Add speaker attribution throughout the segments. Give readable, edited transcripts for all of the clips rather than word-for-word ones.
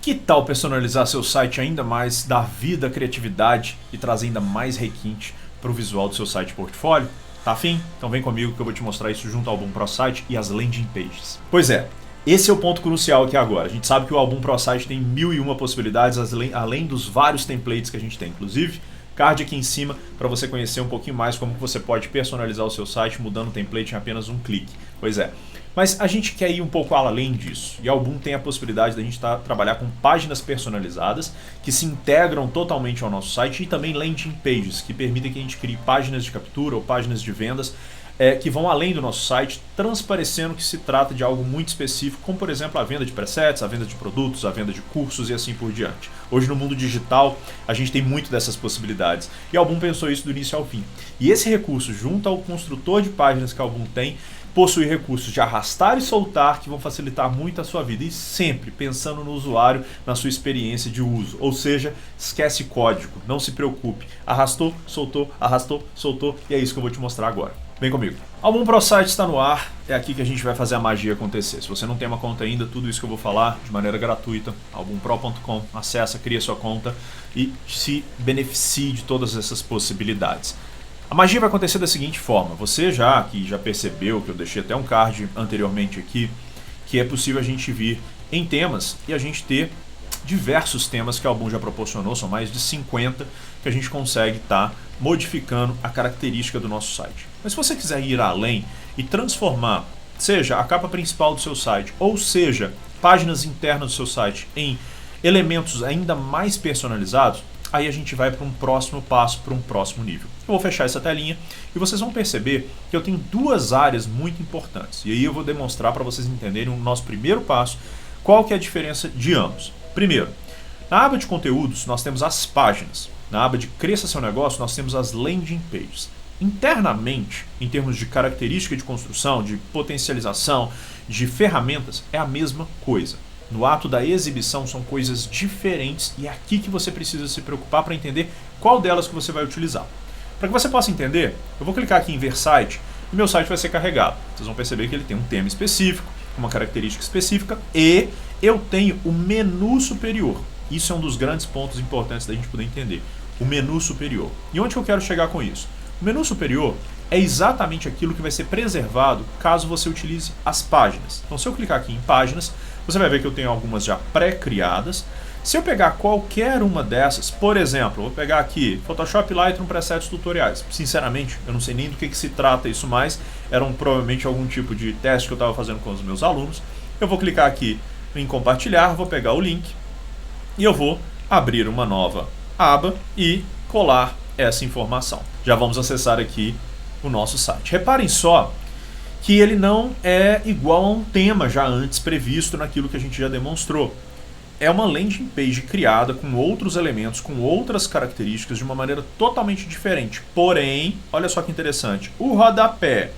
Speaker 1: Que tal personalizar seu site ainda mais, dar vida à criatividade e trazer ainda mais requinte para o visual do seu site portfólio? Tá afim? Então vem comigo que eu vou te mostrar isso junto ao Album Pro Site e as landing pages. Pois é, esse é o ponto crucial aqui agora. A gente sabe que o Album Pro Site tem 1001 possibilidades, além dos vários templates que a gente tem. Inclusive, card aqui em cima para você conhecer um pouquinho mais como que você pode personalizar o seu site mudando o template em apenas um clique. Pois é. Mas a gente quer ir um pouco além disso. E a Album tem a possibilidade de a gente trabalhar com páginas personalizadas que se integram totalmente ao nosso site e também landing pages, que permitem que a gente crie páginas de captura ou páginas de vendas que vão além do nosso site, transparecendo que se trata de algo muito específico, como por exemplo a venda de presets, a venda de produtos, a venda de cursos e assim por diante. Hoje no mundo digital a gente tem muito dessas possibilidades e a Album pensou isso do início ao fim. E esse recurso, junto ao construtor de páginas que a Album tem, possui recursos de arrastar e soltar que vão facilitar muito a sua vida e sempre pensando no usuário, na sua experiência de uso. Ou seja, esquece código, não se preocupe. Arrastou, soltou e é isso que eu vou te mostrar agora. Vem comigo. Album Pro Site está no ar, é aqui que a gente vai fazer a magia acontecer. Se você não tem uma conta ainda, tudo isso que eu vou falar de maneira gratuita, albumpro.com, acessa, cria sua conta e se beneficie de todas essas possibilidades. A magia vai acontecer da seguinte forma, você já percebeu, que eu deixei até um card anteriormente aqui, que é possível a gente vir em temas e a gente ter diversos temas que a Album já proporcionou, são mais de 50 que a gente consegue estar modificando a característica do nosso site. Mas se você quiser ir além e transformar, seja a capa principal do seu site, ou seja, páginas internas do seu site em elementos ainda mais personalizados, aí a gente vai para um próximo passo, para um próximo nível. Eu vou fechar essa telinha e vocês vão perceber que eu tenho duas áreas muito importantes. E aí eu vou demonstrar para vocês entenderem o nosso primeiro passo, qual que é a diferença de ambos. Primeiro, na aba de conteúdos nós temos as páginas. Na aba de cresça seu negócio nós temos as landing pages. Internamente, em termos de característica de construção, de potencialização, de ferramentas, é a mesma coisa. No ato da exibição são coisas diferentes e é aqui que você precisa se preocupar para entender qual delas que você vai utilizar. Para que você possa entender, eu vou clicar aqui em ver site e meu site vai ser carregado. Vocês vão perceber que ele tem um tema específico, uma característica específica e eu tenho o menu superior. Isso é um dos grandes pontos importantes da gente poder entender. O menu superior. E onde que eu quero chegar com isso? O menu superior é exatamente aquilo que vai ser preservado caso você utilize as páginas. Então se eu clicar aqui em páginas, você vai ver que eu tenho algumas já pré-criadas. Se eu pegar qualquer uma dessas, por exemplo, eu vou pegar aqui Photoshop Lightroom presets tutoriais. Sinceramente, eu não sei nem do que se trata isso mais. Era provavelmente algum tipo de teste que eu estava fazendo com os meus alunos. Eu vou clicar aqui em compartilhar, vou pegar o link e eu vou abrir uma nova aba e colar essa informação. Já vamos acessar aqui o nosso site. Reparem só que ele não é igual a um tema já antes previsto naquilo que a gente já demonstrou. É uma landing page criada com outros elementos, com outras características, de uma maneira totalmente diferente. Porém, olha só que interessante, o rodapé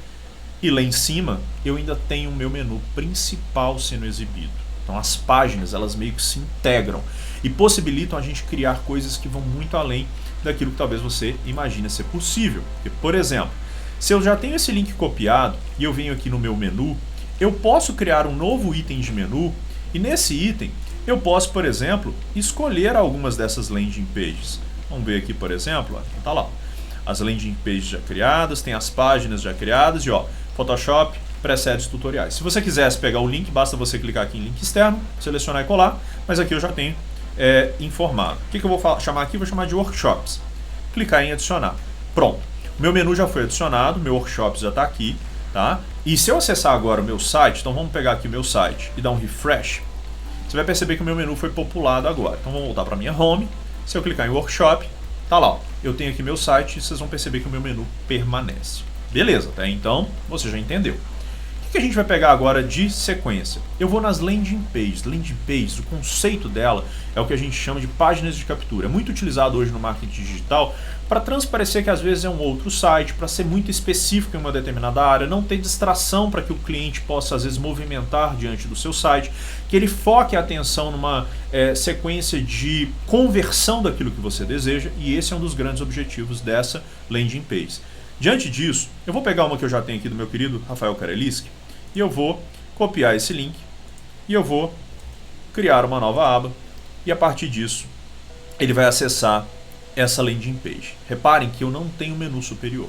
Speaker 1: e lá em cima eu ainda tenho o meu menu principal sendo exibido. Então as páginas, elas meio que se integram e possibilitam a gente criar coisas que vão muito além daquilo que talvez você imagine ser possível. Porque, por exemplo, se eu já tenho esse link copiado e eu venho aqui no meu menu, eu posso criar um novo item de menu e nesse item eu posso, por exemplo, escolher algumas dessas landing pages. Vamos ver aqui, por exemplo, tá lá, as landing pages já criadas, tem as páginas já criadas e Photoshop, presets tutoriais. Se você quisesse pegar o link, basta você clicar aqui em link externo, selecionar e colar, mas aqui eu já tenho informado. O que eu vou chamar aqui? Vou chamar de workshops. Clicar em adicionar. Pronto. O meu menu já foi adicionado, meu workshops já está aqui, tá? E se eu acessar agora o meu site, então vamos pegar aqui o meu site e dar um refresh, você vai perceber que o meu menu foi populado agora. Então vamos voltar para a minha home, se eu clicar em workshop, tá lá, eu tenho aqui meu site e vocês vão perceber que o meu menu permanece. Beleza, até então você já entendeu. O que a gente vai pegar agora de sequência? Eu vou nas landing pages. Landing pages, o conceito dela é o que a gente chama de páginas de captura. É muito utilizado hoje no marketing digital para transparecer que às vezes é um outro site, para ser muito específico em uma determinada área, não ter distração para que o cliente possa às vezes movimentar diante do seu site, que ele foque a atenção numa sequência de conversão daquilo que você deseja, e esse é um dos grandes objetivos dessa landing page. Diante disso, eu vou pegar uma que eu já tenho aqui do meu querido Rafael Kareliski e eu vou copiar esse link e eu vou criar uma nova aba e a partir disso ele vai acessar essa landing page. Reparem que eu não tenho menu superior.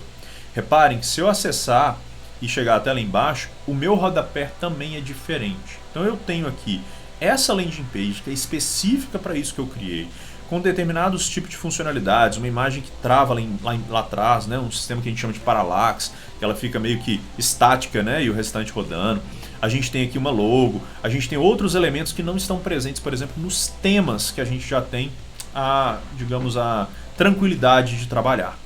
Speaker 1: Reparem que se eu acessar e chegar até lá embaixo, o meu rodapé também é diferente. Então eu tenho aqui essa landing page que é específica para isso que eu criei, com determinados tipos de funcionalidades, uma imagem que trava lá atrás, né? Um sistema que a gente chama de parallax, que ela fica meio que estática, né? E o restante rodando. A gente tem aqui uma logo, a gente tem outros elementos que não estão presentes, por exemplo, nos temas que a gente já tem digamos, a tranquilidade de trabalhar.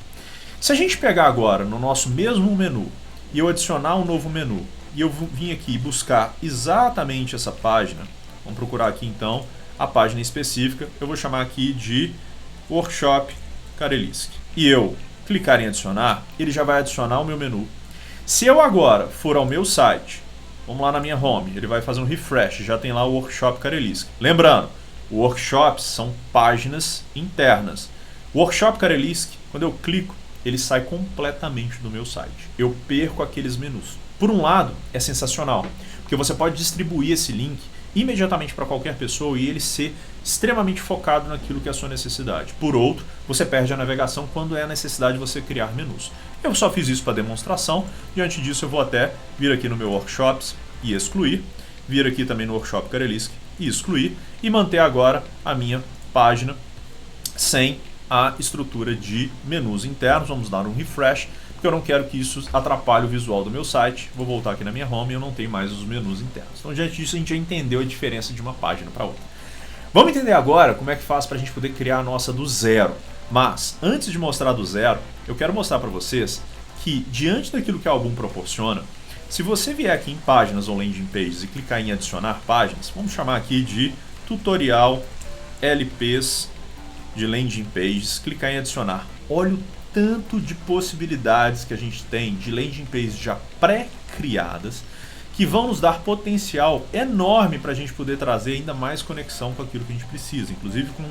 Speaker 1: Se a gente pegar agora no nosso mesmo menu e eu adicionar um novo menu e eu vim aqui buscar exatamente essa página, vamos procurar aqui então a página específica, eu vou chamar aqui de Workshop Karelisk. E eu clicar em adicionar, ele já vai adicionar o meu menu. Se eu agora for ao meu site, vamos lá na minha home, ele vai fazer um refresh, já tem lá o Workshop Karelisk. Lembrando, workshops são páginas internas. O Workshop Karelisk, quando eu clico, ele sai completamente do meu site. Eu perco aqueles menus. Por um lado, é sensacional, porque você pode distribuir esse link imediatamente para qualquer pessoa e ele ser extremamente focado naquilo que é a sua necessidade. Por outro, você perde a navegação quando é a necessidade de você criar menus. Eu só fiz isso para demonstração. Diante disso, eu vou até vir aqui no meu Workshops e excluir. Vir aqui também no Workshop Karelisk e excluir. E manter agora a minha página sem a estrutura de menus internos. Vamos dar um refresh, porque eu não quero que isso atrapalhe o visual do meu site. Vou voltar aqui na minha home e eu não tenho mais os menus internos. Então, diante disso, a gente já entendeu a diferença de uma página para outra. Vamos entender agora como é que faz para a gente poder criar a nossa do zero. Mas, antes de mostrar do zero, eu quero mostrar para vocês que, diante daquilo que a Album proporciona, se você vier aqui em páginas ou landing pages e clicar em adicionar páginas, vamos chamar aqui de tutorial LPs de landing pages, clicar em adicionar. Olha o tanto de possibilidades que a gente tem de landing pages já pré-criadas, que vão nos dar potencial enorme para a gente poder trazer ainda mais conexão com aquilo que a gente precisa, inclusive com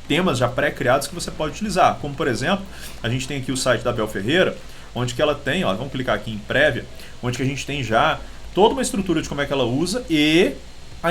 Speaker 1: temas já pré-criados que você pode utilizar, como por exemplo, a gente tem aqui o site da Bel Ferreira, onde que ela tem, ó, vamos clicar aqui em prévia, onde que a gente tem já toda uma estrutura de como é que ela usa e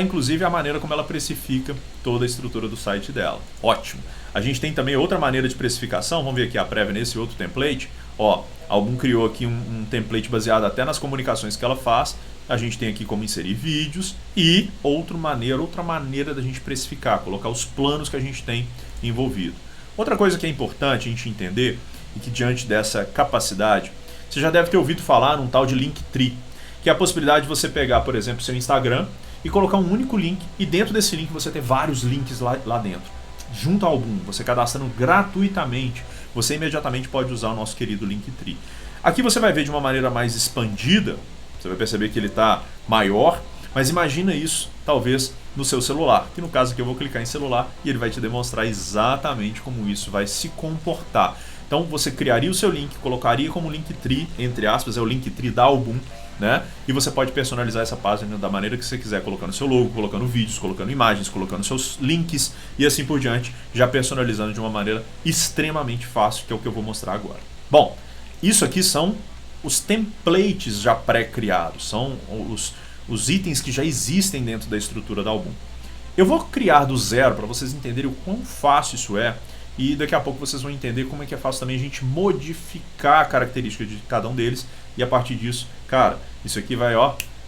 Speaker 1: inclusive a maneira como ela precifica toda a estrutura do site dela. Ótimo! A gente tem também outra maneira de precificação, vamos ver aqui a prévia nesse outro template. Ó, a Album criou aqui um template baseado até nas comunicações que ela faz. A gente tem aqui como inserir vídeos e outra maneira da gente precificar, colocar os planos que a gente tem envolvido. Outra coisa que é importante a gente entender e que diante dessa capacidade, você já deve ter ouvido falar num tal de Linktree, que é a possibilidade de você pegar, por exemplo, seu Instagram e colocar um único link e dentro desse link você ter vários links lá dentro. Junto ao Album, você cadastrando gratuitamente, você imediatamente pode usar o nosso querido Linktree. Aqui você vai ver de uma maneira mais expandida, você vai perceber que ele está maior, mas imagina isso talvez no seu celular, que no caso aqui eu vou clicar em celular e ele vai te demonstrar exatamente como isso vai se comportar. Então você criaria o seu link, colocaria como Linktree, entre aspas, é o Linktree da Album, né? E você pode personalizar essa página da maneira que você quiser, colocando seu logo, colocando vídeos, colocando imagens, colocando seus links e assim por diante, já personalizando de uma maneira extremamente fácil, que é o que eu vou mostrar agora. Bom, isso aqui são os templates já pré-criados, são os itens que já existem dentro da estrutura da Album. Eu vou criar do zero para vocês entenderem o quão fácil isso é e daqui a pouco vocês vão entender como é que é fácil também a gente modificar a característica de cada um deles e a partir disso, cara, isso aqui vai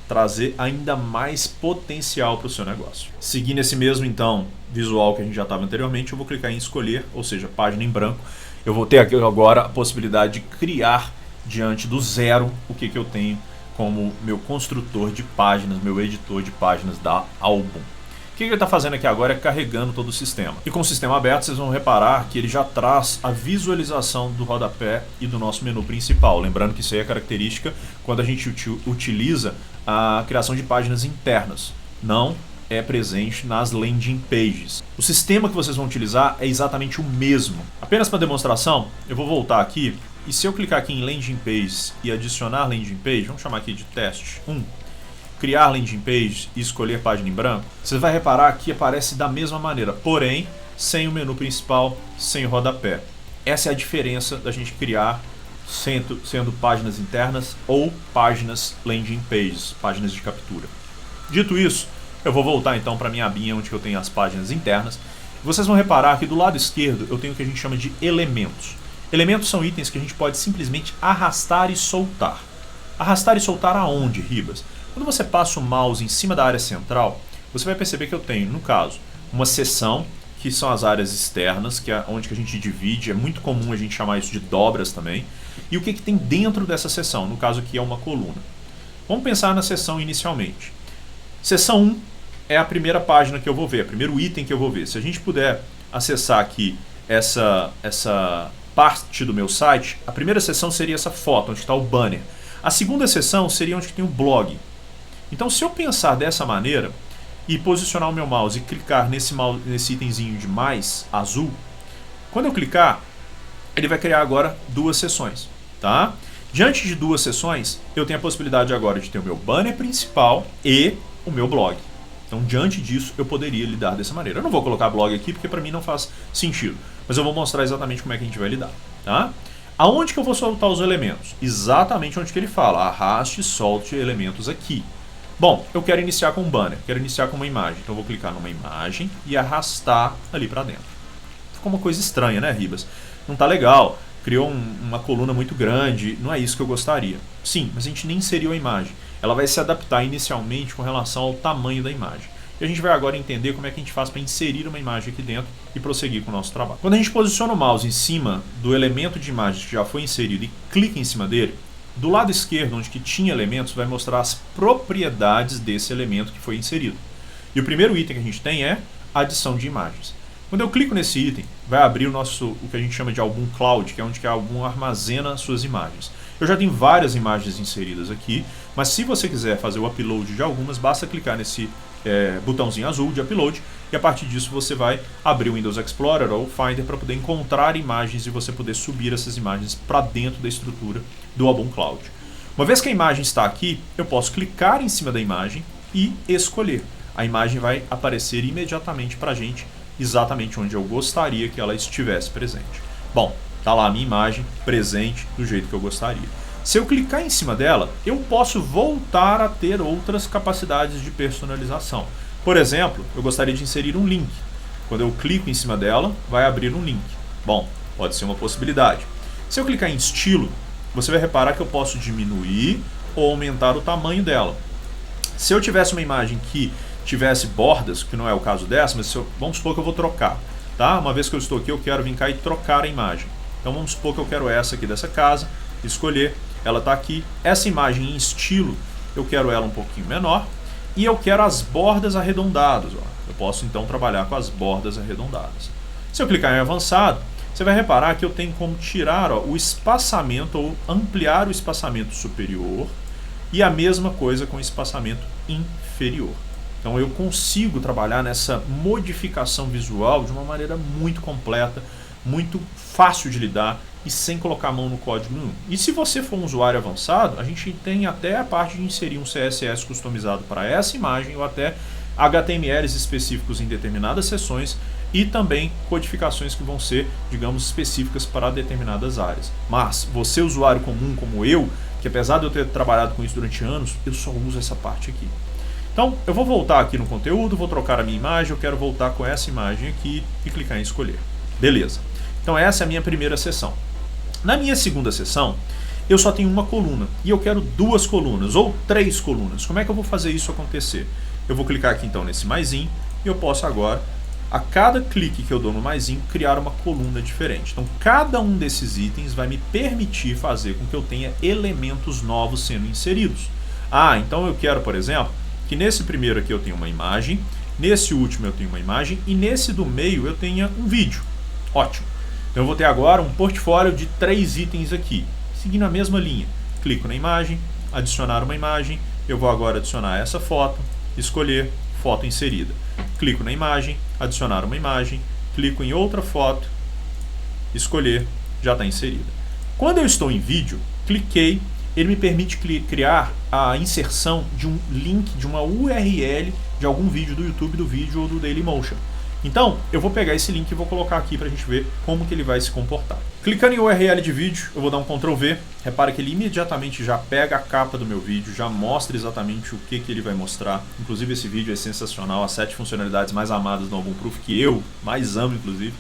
Speaker 1: trazer ainda mais potencial para o seu negócio. Seguindo esse mesmo então visual que a gente já estava anteriormente, eu vou clicar em escolher, ou seja, página em branco. Eu vou ter aqui agora a possibilidade de criar diante do zero o que eu tenho como meu construtor de páginas, meu editor de páginas da Album. O que ele está fazendo aqui agora é carregando todo o sistema. E com o sistema aberto, vocês vão reparar que ele já traz a visualização do rodapé e do nosso menu principal. Lembrando que isso aí é característica quando a gente utiliza a criação de páginas internas. Não é presente nas landing pages. O sistema que vocês vão utilizar é exatamente o mesmo. Apenas para demonstração, eu vou voltar aqui e se eu clicar aqui em landing page e adicionar landing page, vamos chamar aqui de teste 1, criar landing page e escolher página em branco, você vai reparar que aparece da mesma maneira, porém sem o menu principal, sem o rodapé. Essa é a diferença da gente criar sendo páginas internas ou páginas landing pages, páginas de captura. Dito isso, eu vou voltar então para minha abinha onde eu tenho as páginas internas Vocês vão reparar que do lado esquerdo eu tenho o que a gente chama de elementos. Elementos são itens que a gente pode simplesmente arrastar e soltar. Arrastar e soltar aonde, Ribas? Quando você passa o mouse em cima da área central, você vai perceber que eu tenho, no caso, uma seção, que são as áreas externas, que é onde que a gente divide, é muito comum a gente chamar isso de dobras também. E o que tem dentro dessa seção? No caso aqui é uma coluna. Vamos pensar na seção inicialmente. Seção 1 é a primeira página que eu vou ver, o primeiro item que eu vou ver. Se a gente puder acessar aqui essa parte do meu site, a primeira seção seria essa foto, onde está o banner. A segunda seção seria onde tem o blog. Então, se eu pensar dessa maneira e posicionar o meu mouse e clicar nesse itemzinho de mais azul, quando eu clicar, ele vai criar agora duas seções, tá? Diante de duas seções, eu tenho a possibilidade agora de ter o meu banner principal e o meu blog. Então, diante disso, eu poderia lidar dessa maneira. Eu não vou colocar blog aqui porque para mim não faz sentido, mas eu vou mostrar exatamente como é que a gente vai lidar, tá? Aonde que eu vou soltar os elementos? Exatamente onde que ele fala, arraste e solte elementos aqui. Bom, eu quero iniciar com um banner, quero iniciar com uma imagem, então eu vou clicar numa imagem e arrastar ali para dentro. Ficou uma coisa estranha, né, Ribas? Não tá legal, criou uma coluna muito grande, não é isso que eu gostaria. Sim, mas a gente nem inseriu a imagem. Ela vai se adaptar inicialmente com relação ao tamanho da imagem. E a gente vai agora entender como é que a gente faz para inserir uma imagem aqui dentro e prosseguir com o nosso trabalho. Quando a gente posiciona o mouse em cima do elemento de imagem que já foi inserido e clica em cima dele, do lado esquerdo, onde que tinha elementos, vai mostrar as propriedades desse elemento que foi inserido. E o primeiro item que a gente tem é adição de imagens. Quando eu clico nesse item, vai abrir o que a gente chama de álbum cloud, que é onde que o álbum armazena suas imagens. Eu já tenho várias imagens inseridas aqui, mas se você quiser fazer o upload de algumas, basta clicar nesse botãozinho azul de upload e a partir disso você vai abrir o Windows Explorer ou o Finder para poder encontrar imagens e você poder subir essas imagens para dentro da estrutura do álbum cloud. Uma vez que a imagem está aqui, eu posso clicar em cima da imagem e escolher. A imagem vai aparecer imediatamente para a gente exatamente onde eu gostaria que ela estivesse presente. Bom, está lá a minha imagem presente do jeito que eu gostaria. Se eu clicar em cima dela, eu posso voltar a ter outras capacidades de personalização. Por exemplo, eu gostaria de inserir um link. Quando eu clico em cima dela, vai abrir um link. Bom, pode ser uma possibilidade. Se eu clicar em estilo, você vai reparar que eu posso diminuir ou aumentar o tamanho dela. Se eu tivesse uma imagem que tivesse bordas, que não é o caso dessa, mas vamos supor que eu vou trocar. Tá? Uma vez que eu estou aqui, eu quero vir cá e trocar a imagem. Então vamos supor que eu quero essa aqui dessa casa, escolher, ela está aqui. Essa imagem em estilo, eu quero ela um pouquinho menor e eu quero as bordas arredondadas. Ó. Eu posso então trabalhar com as bordas arredondadas. Se eu clicar em avançado, você vai reparar que eu tenho como tirar o espaçamento ou ampliar o espaçamento superior e a mesma coisa com o espaçamento inferior. Então eu consigo trabalhar nessa modificação visual de uma maneira muito completa, muito fácil de lidar e sem colocar a mão no código nenhum. E se você for um usuário avançado, a gente tem até a parte de inserir um CSS customizado para essa imagem ou até HTMLs específicos em determinadas seções e também codificações que vão ser, digamos, específicas para determinadas áreas. Mas você, usuário comum como eu, que apesar de eu ter trabalhado com isso durante anos, eu só uso essa parte aqui. Então, eu vou voltar aqui no conteúdo, vou trocar a minha imagem, eu quero voltar com essa imagem aqui e clicar em escolher. Beleza. Então, essa é a minha primeira seção. Na minha segunda seção, eu só tenho uma coluna e eu quero duas colunas ou três colunas. Como é que eu vou fazer isso acontecer? Eu vou clicar aqui então nesse maisinho e eu posso agora, a cada clique que eu dou no maisinho, criar uma coluna diferente. Então, cada um desses itens vai me permitir fazer com que eu tenha elementos novos sendo inseridos. Ah, então eu quero, por exemplo, que nesse primeiro aqui eu tenho uma imagem, nesse último eu tenho uma imagem e nesse do meio eu tenha um vídeo. Ótimo. Então eu vou ter agora um portfólio de 3 itens aqui, seguindo a mesma linha. Clico na imagem, adicionar uma imagem, eu vou agora adicionar essa foto, escolher foto inserida. Clico na imagem, adicionar uma imagem, clico em outra foto, escolher, já está inserida. Quando eu estou em vídeo, cliquei, ele me permite criar a inserção de um link, de uma URL de algum vídeo do YouTube, do vídeo ou do Dailymotion. Então, eu vou pegar esse link e vou colocar aqui para a gente ver como que ele vai se comportar. Clicando em URL de vídeo, eu vou dar um Ctrl V, repara que ele imediatamente já pega a capa do meu vídeo, já mostra exatamente o que ele vai mostrar. Inclusive esse vídeo é sensacional, as 7 funcionalidades mais amadas do Album Proof, que eu mais amo inclusive.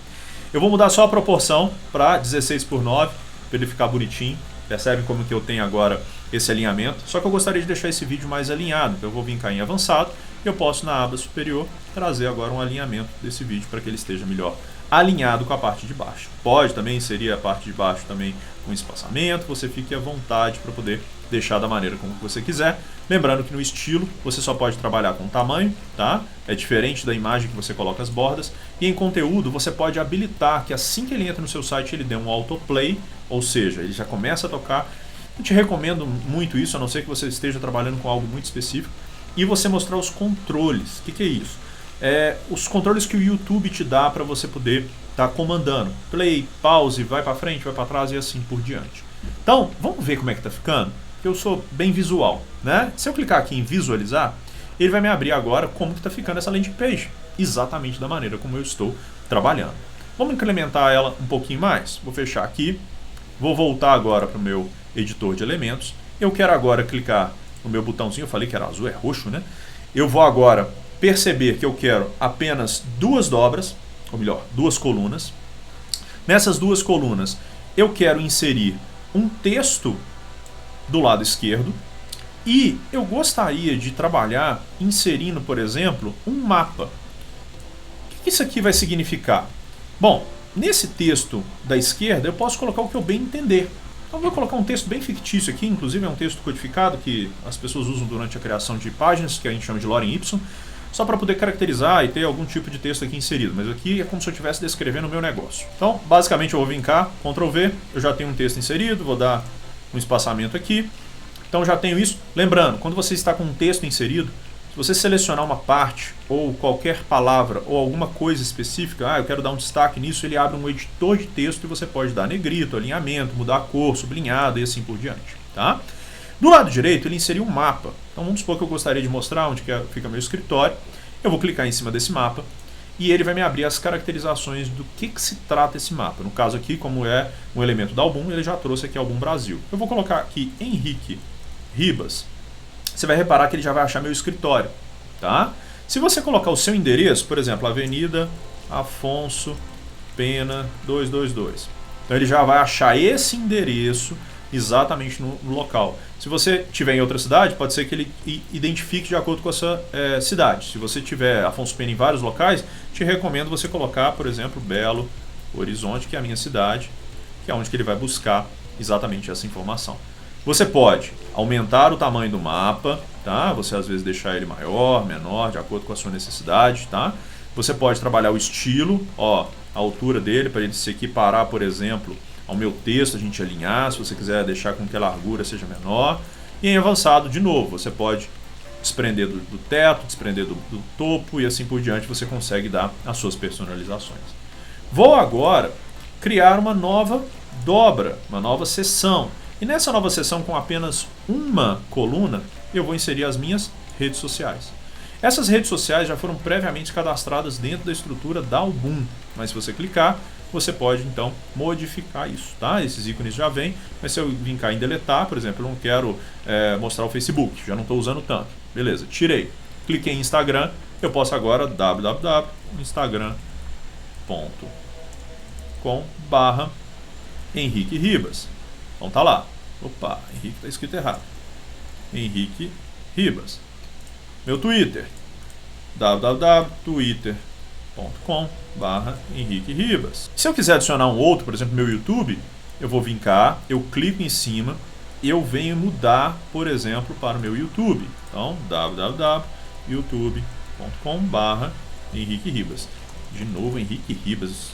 Speaker 1: Eu vou mudar só a proporção para 16:9, para ele ficar bonitinho. Percebem como que eu tenho agora esse alinhamento? Só que eu gostaria de deixar esse vídeo mais alinhado, então eu vou vir cá em avançado e eu posso na aba superior trazer agora um alinhamento desse vídeo para que ele esteja melhor alinhado com a parte de baixo. Pode também inserir a parte de baixo também com espaçamento, você fique à vontade para poder deixar da maneira como você quiser. Lembrando que no estilo você só pode trabalhar com tamanho, tá? É diferente da imagem que você coloca as bordas. E em conteúdo você pode habilitar que assim que ele entra no seu site ele dê um autoplay, ou seja, ele já começa a tocar. Eu te recomendo muito isso, a não ser que você esteja trabalhando com algo muito específico. E você mostrar os controles. O que é isso? Os controles que o YouTube te dá para você poder estar comandando. Play, pause, vai para frente, vai para trás e assim por diante. Então, vamos ver como é que está ficando? Eu sou bem visual, né? Se eu clicar aqui em visualizar, ele vai me abrir agora como que está ficando essa landing page. Exatamente da maneira como eu estou trabalhando. Vamos incrementar ela um pouquinho mais. Vou fechar aqui. Vou voltar agora para o meu editor de elementos. Eu quero agora clicar no meu botãozinho. Eu falei que era azul, é roxo, né? Eu vou agora perceber que eu quero apenas 2 dobras, ou melhor, 2 colunas. Nessas 2 colunas, eu quero inserir um texto do lado esquerdo e eu gostaria de trabalhar inserindo, por exemplo, um mapa. O que isso aqui vai significar? Bom, nesse texto da esquerda eu posso colocar o que eu bem entender. Então eu vou colocar um texto bem fictício aqui, inclusive é um texto codificado que as pessoas usam durante a criação de páginas, que a gente chama de lorem ipsum, só para poder caracterizar e ter algum tipo de texto aqui inserido. Mas aqui é como se eu estivesse descrevendo o meu negócio. Então, basicamente eu vou vir cá, Ctrl V, eu já tenho um texto inserido, vou dar um espaçamento aqui. Então já tenho isso. Lembrando, quando você está com um texto inserido, se você selecionar uma parte ou qualquer palavra ou alguma coisa específica, eu quero dar um destaque nisso, ele abre um editor de texto e você pode dar negrito, alinhamento, mudar a cor, sublinhado e assim por diante. Tá? Do lado direito, ele inseriu um mapa. Então vamos supor que eu gostaria de mostrar onde fica meu escritório. Eu vou clicar em cima desse mapa e ele vai me abrir as caracterizações do que se trata esse mapa. No caso aqui, como é um elemento da Album, ele já trouxe aqui Album Brasil. Eu vou colocar aqui Henrique Ribas. Você vai reparar que ele já vai achar meu escritório. Tá? Se você colocar o seu endereço, por exemplo, Avenida Afonso Pena 222. Então ele já vai achar esse endereço exatamente no local. Se você tiver em outra cidade, pode ser que ele identifique de acordo com a sua cidade. Se você tiver Afonso Pena em vários locais, te recomendo você colocar, por exemplo, Belo Horizonte, que é a minha cidade, que é onde que ele vai buscar exatamente essa informação. Você pode aumentar o tamanho do mapa, tá? Você às vezes deixar ele maior, menor, de acordo com a sua necessidade, tá? Você pode trabalhar o estilo, ó, a altura dele para ele se equiparar, por exemplo, ao meu texto, a gente alinhar, se você quiser deixar com que a largura seja menor. E em avançado, de novo, você pode desprender do teto, desprender do topo e assim por diante você consegue dar as suas personalizações. Vou agora criar uma nova dobra, uma nova seção. E nessa nova seção, com apenas uma coluna, eu vou inserir as minhas redes sociais. Essas redes sociais já foram previamente cadastradas dentro da estrutura da Album, mas se você clicar, você pode então modificar isso, tá? Esses ícones já vêm, mas se eu vir cá em deletar, por exemplo, eu não quero mostrar o Facebook, já não estou usando tanto. Beleza, tirei. Cliquei em Instagram, eu posso agora www.instagram.com/Henrique Ribas. Então tá lá. Opa, Henrique está escrito errado. Henrique Ribas. Meu Twitter, www.twitter.com/Henrique Ribas. Se eu quiser adicionar um outro, por exemplo, meu YouTube, eu vou vir cá, eu clico em cima e eu venho mudar, por exemplo, para o meu YouTube. Então, www.youtube.com/Henrique Ribas. De novo, Henrique Ribas.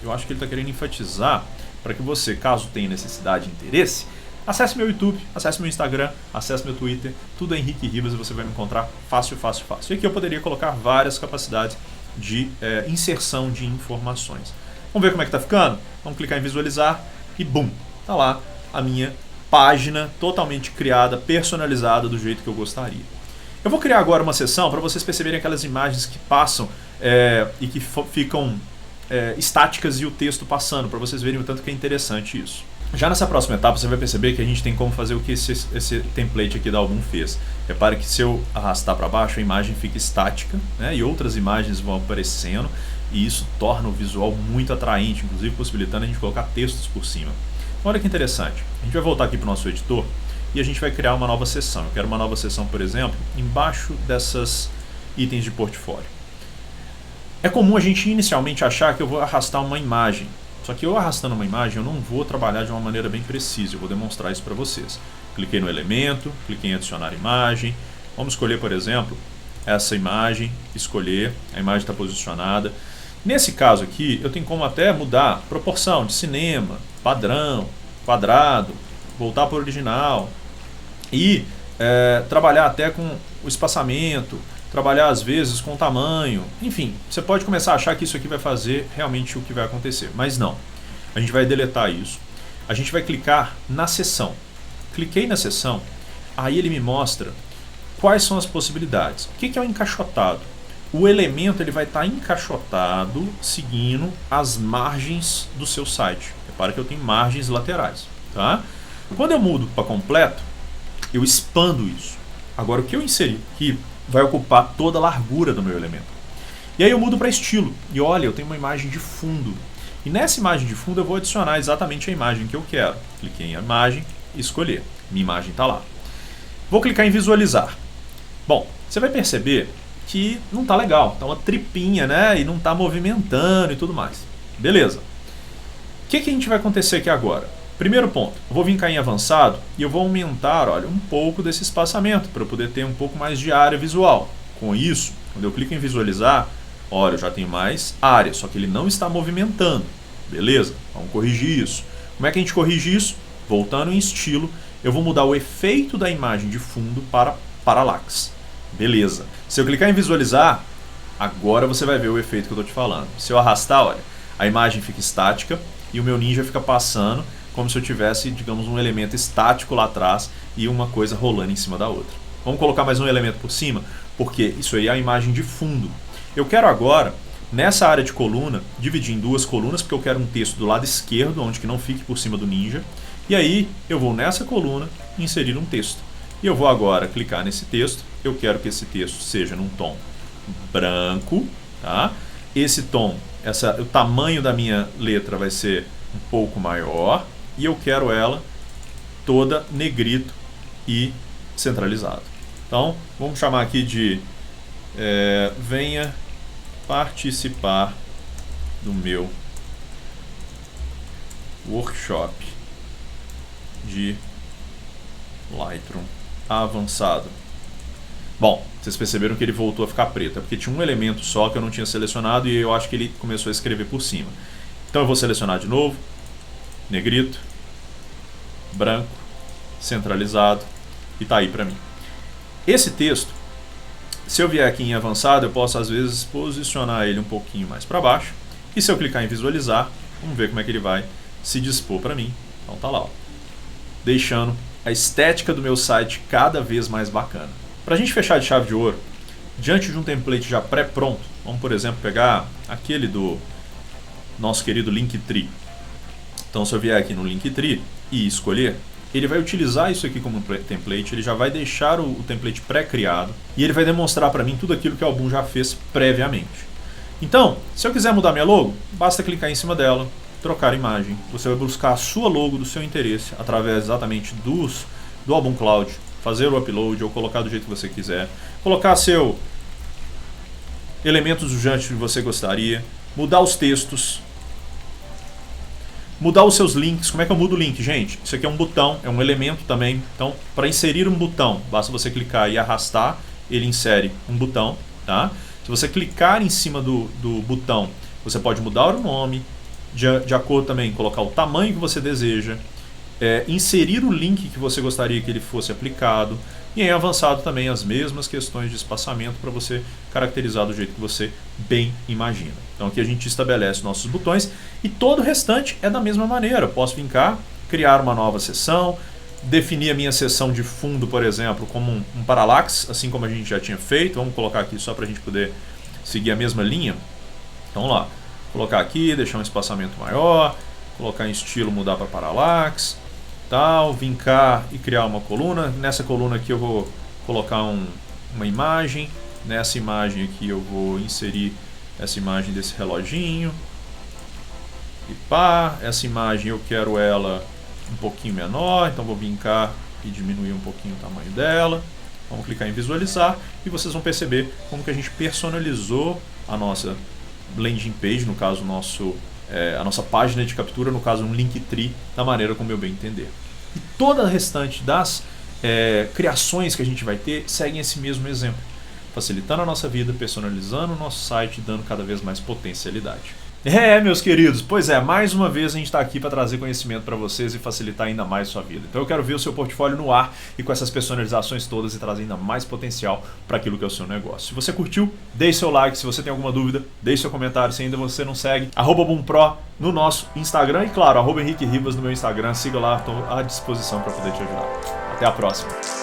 Speaker 1: Eu acho que ele está querendo enfatizar para que você, caso tenha necessidade e interesse, acesse meu YouTube, acesse meu Instagram, acesse meu Twitter, tudo é Henrique Ribas e você vai me encontrar fácil, fácil, fácil. E aqui eu poderia colocar várias capacidades de inserção de informações. Vamos ver como é que está ficando? Vamos clicar em visualizar e bum, está lá a minha página totalmente criada, personalizada do jeito que eu gostaria. Eu vou criar agora uma seção para vocês perceberem aquelas imagens que passam e que ficam estáticas e o texto passando, para vocês verem o tanto que é interessante isso. Já nessa próxima etapa você vai perceber que a gente tem como fazer o que esse template aqui da Album fez. Repare que se eu arrastar para baixo a imagem fica estática, né, e outras imagens vão aparecendo, e isso torna o visual muito atraente, inclusive possibilitando a gente colocar textos por cima. Olha que interessante, a gente vai voltar aqui para o nosso editor e a gente vai criar uma nova seção. Eu quero uma nova seção, por exemplo, embaixo dessas itens de portfólio. É comum a gente inicialmente achar que eu vou arrastar uma imagem. Só que eu arrastando uma imagem, eu não vou trabalhar de uma maneira bem precisa, eu vou demonstrar isso para vocês. Cliquei no elemento, cliquei em adicionar imagem, vamos escolher, por exemplo, essa imagem, escolher, a imagem está posicionada. Nesse caso aqui, eu tenho como até mudar a proporção de cinema, padrão, quadrado, voltar para o original e trabalhar até com o espaçamento, trabalhar às vezes com tamanho, enfim, você pode começar a achar que isso aqui vai fazer realmente o que vai acontecer, mas não. A gente vai deletar isso, a gente vai clicar na seção. Cliquei na seção, aí ele me mostra quais são as possibilidades. O que é o encaixotado? O elemento ele vai estar encaixotado seguindo as margens do seu site. Repara que eu tenho margens laterais. Tá? Quando eu mudo para completo, eu expando isso. Agora o que eu inseri aqui vai ocupar toda a largura do meu elemento. E aí eu mudo para estilo. E olha, eu tenho uma imagem de fundo. E nessa imagem de fundo eu vou adicionar exatamente a imagem que eu quero. Cliquei em imagem e escolher. Minha imagem está lá. Vou clicar em visualizar. Bom, você vai perceber que não está legal. Está uma tripinha, né? E não está movimentando e tudo mais. Beleza. O que a gente vai acontecer aqui agora? Primeiro ponto, eu vou vir cá em avançado e eu vou aumentar, olha, um pouco desse espaçamento para eu poder ter um pouco mais de área visual. Com isso, quando eu clico em visualizar, olha, eu já tenho mais área, só que ele não está movimentando. Beleza? Vamos corrigir isso. Como é que a gente corrige isso? Voltando em estilo, eu vou mudar o efeito da imagem de fundo para parallax. Beleza. Se eu clicar em visualizar, agora você vai ver o efeito que eu estou te falando. Se eu arrastar, olha, a imagem fica estática e o meu ninja fica passando como se eu tivesse, digamos, um elemento estático lá atrás e uma coisa rolando em cima da outra. Vamos colocar mais um elemento por cima, porque isso aí é a imagem de fundo. Eu quero agora, nessa área de coluna, dividir em duas colunas, porque eu quero um texto do lado esquerdo, onde que não fique por cima do ninja. E aí eu vou nessa coluna inserir um texto. E eu vou agora clicar nesse texto. Eu quero que esse texto seja num tom branco. Tá? Esse tom, o tamanho da minha letra vai ser um pouco maior. E eu quero ela toda negrito e centralizado. Então, vamos chamar aqui de venha participar do meu workshop de Lightroom avançado. Bom, vocês perceberam que ele voltou a ficar preto, é porque tinha um elemento só que eu não tinha selecionado e eu acho que ele começou a escrever por cima. Então eu vou selecionar de novo, negrito, branco, centralizado e tá aí para mim. Esse texto, se eu vier aqui em avançado, eu posso às vezes posicionar ele um pouquinho mais para baixo e se eu clicar em visualizar, vamos ver como é que ele vai se dispor para mim. Então tá lá, ó, deixando a estética do meu site cada vez mais bacana. Para a gente fechar de chave de ouro, diante de um template já pré-pronto, vamos por exemplo pegar aquele do nosso querido Linktree. Então se eu vier aqui no Linktree e escolher, ele vai utilizar isso aqui como template, ele já vai deixar o template pré-criado e ele vai demonstrar para mim tudo aquilo que o Album já fez previamente. Então, se eu quiser mudar minha logo, basta clicar em cima dela, trocar a imagem. Você vai buscar a sua logo do seu interesse através exatamente do Album Cloud, fazer o upload ou colocar do jeito que você quiser, colocar seu elementos urgentes que você gostaria, mudar os textos, mudar os seus links. Como é que eu mudo o link, gente? Isso aqui é um botão, é um elemento também. Então, para inserir um botão, basta você clicar e arrastar, ele insere um botão. Tá? Se você clicar em cima do botão, você pode mudar o nome, de acordo também, colocar o tamanho que você deseja, inserir o link que você gostaria que ele fosse aplicado, e em avançado também as mesmas questões de espaçamento para você caracterizar do jeito que você bem imagina. Então aqui a gente estabelece nossos botões e todo o restante é da mesma maneira. Eu posso vir cá, criar uma nova seção, definir a minha seção de fundo, por exemplo, como um parallax, assim como a gente já tinha feito. Vamos colocar aqui só para a gente poder seguir a mesma linha. Então vamos lá, colocar aqui, deixar um espaçamento maior, colocar em estilo, mudar para parallax, tal, vim cá e criar uma coluna. Nessa coluna aqui eu vou colocar uma imagem, nessa imagem aqui eu vou inserir essa imagem desse reloginho, e pá, essa imagem eu quero ela um pouquinho menor, então vou vir cá e diminuir um pouquinho o tamanho dela. Vamos clicar em visualizar e vocês vão perceber como que a gente personalizou a nossa landing page, no caso a nossa página de captura, no caso um Linktree, da maneira como eu bem entender. E toda a restante das criações que a gente vai ter seguem esse mesmo exemplo, facilitando a nossa vida, personalizando o nosso site e dando cada vez mais potencialidade. Meus queridos, pois é, mais uma vez a gente está aqui para trazer conhecimento para vocês e facilitar ainda mais a sua vida. Então eu quero ver o seu portfólio no ar e com essas personalizações todas e trazer ainda mais potencial para aquilo que é o seu negócio. Se você curtiu, deixe seu like. Se você tem alguma dúvida, deixe seu comentário. Se ainda você não segue, @BoomPro no nosso Instagram e claro, @Henrique Ribas no meu Instagram. Siga lá, estou à disposição para poder te ajudar. Até a próxima.